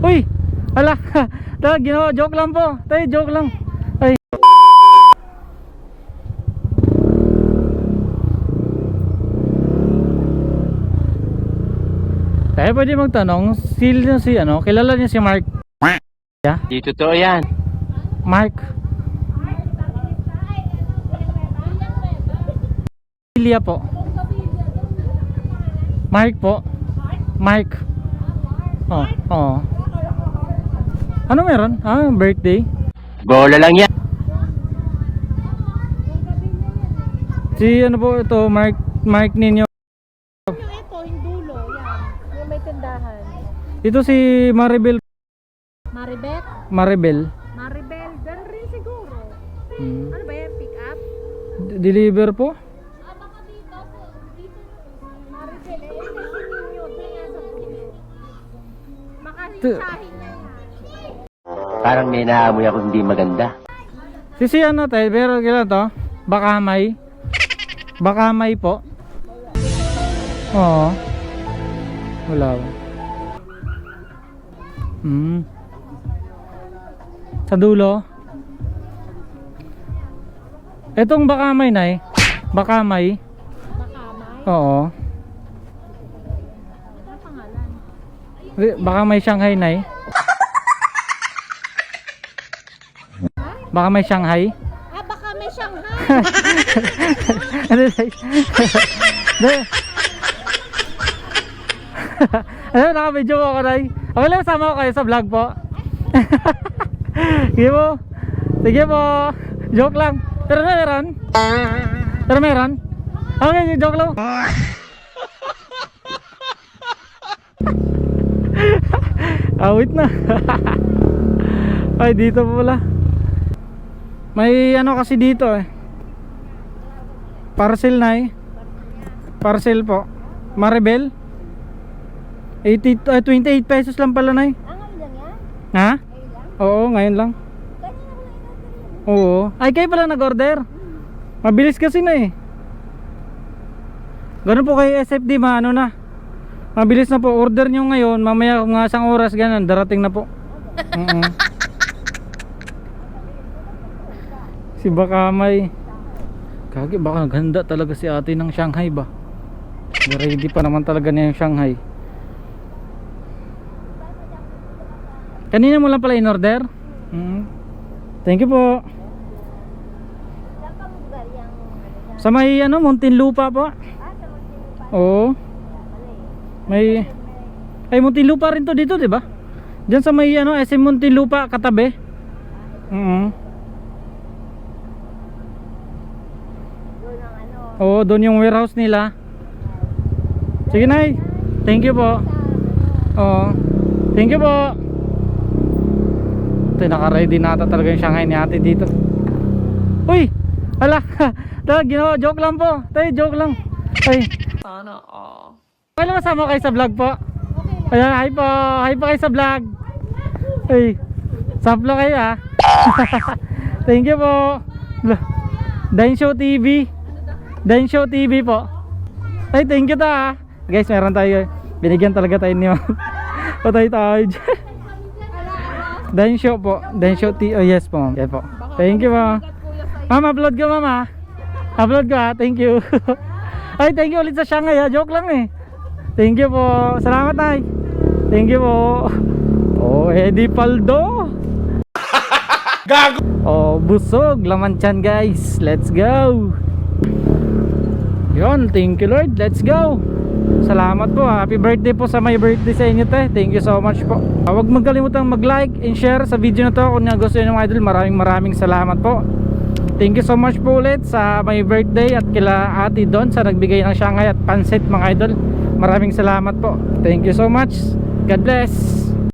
Uy! Ala! Ginawa, joke lang po. Tay, joke lang. Ay. Tayo pwede magtanong, si ano, kilala niyo si Mark? Yeah? Di totoo yan. Mark? Ilya po. Mark po. Mark. Oh, oh. Ano meron? Ah, birthday? Bola lang yan. Si ano po ito, Mark ninyo. Yung ito, yung dulo, yan. Yung may tindahan. Ito si Maribel. Maribet? Maribel. Maribel, dan rin siguro. Hmm. Ano ba yan? Pick up? Deliver po? Baka dito. Maribel, eh, ito si Ninyo. Doon yan sa dulo. Baka hinsahin niya yan. Parang may naamoy ako hindi maganda. Si ano tayo, pero kailan to? Bakamay. Bakamay po. Oo. Wala. Hmm. Sa dulo. Etong bakamay na eh. Bakamay. Bakamay? Oo. Ano pangalan? Bakamay Shanghai na eh. Bakamay Shanghai. Ah, baka may Shanghai. Ano tayo? Ano, naka-video mo ako, Nay? Okay lang, sama ko kayo sa vlog po. Sige po. Sige po. Joke lang. Pero meron. Pero meron. Okay, joke lang. Awit na. Ay, dito po pala. May ano kasi dito eh. Parcel na eh. Parcel po. Maribel. 28 pesos lang pala na eh. Ang lang yan? Ha? Ay lang? Oo, ngayon lang. Kanina ko lang in-order yan. Oo. Ay, kayo pala nag-order. Mabilis kasi na eh. Ganun po kay SFD, ano na. Mabilis na po. Order nyo ngayon, mamaya mga isang oras ganun, darating na po. Si Bakamay. Kagi, baka naghanda talaga si ate ng Shanghai ba? Ready pa naman talaga niya yung Shanghai. Kanina mo lang pala in-order? Thank you po. Saan ka lugar yung Sa may ano, Muntinlupa po. sa Muntinlupa? Oo. May ay Muntinlupa rin to dito, 'di ba? Diyan sa may ano, SM Muntinlupa katabi. Doon ang ano. Oo, doon yung warehouse nila. Sige, Nay. Thank you po. Oo. Thank you po. Ito, naka-ready na ata talaga yung Shanghai ni ate dito. Uy! Ala! Ginawa, joke lang po. Tayo, joke lang. Ay. Sana all. Okay lang, masama kayo sa vlog po. Okay lang. Ayan, hi po. Hi po kayo sa vlog. Ay. Saplo kayo ah. Thank you po. Dine TV. Dine TV po. Ay, thank you ta. Guys, meron tayo. Binigyan talaga tayo ni Ma'am. Patay tayo dyan. Dine po. Dine TV. Oh yes po, Ma'am. Yes po. Thank you po. Ma'am, upload ko, Ma'am ah. Upload ko ah. Thank you. Ay, thank you ulit sa Shanghai ah. Joke lang eh. Thank you po. Salamat, Nay. Thank you po. Oh, Eddie Paldo. Gago. Oh, busog. Laman tiyan, guys. Let's go. Yun, thank you Lord. Let's go. Salamat po. Happy birthday po sa may birthday sa inyo, te. Thank you so much po. Huwag magkalimutang mag-like and share sa video na to kung nagustuhan nyo, mga idol. Maraming salamat po. Thank you so much po ulit sa may birthday at kila Ate Don sa nagbigay ng Shanghai at pansit, mga idol. Maraming salamat po. Thank you so much. God bless.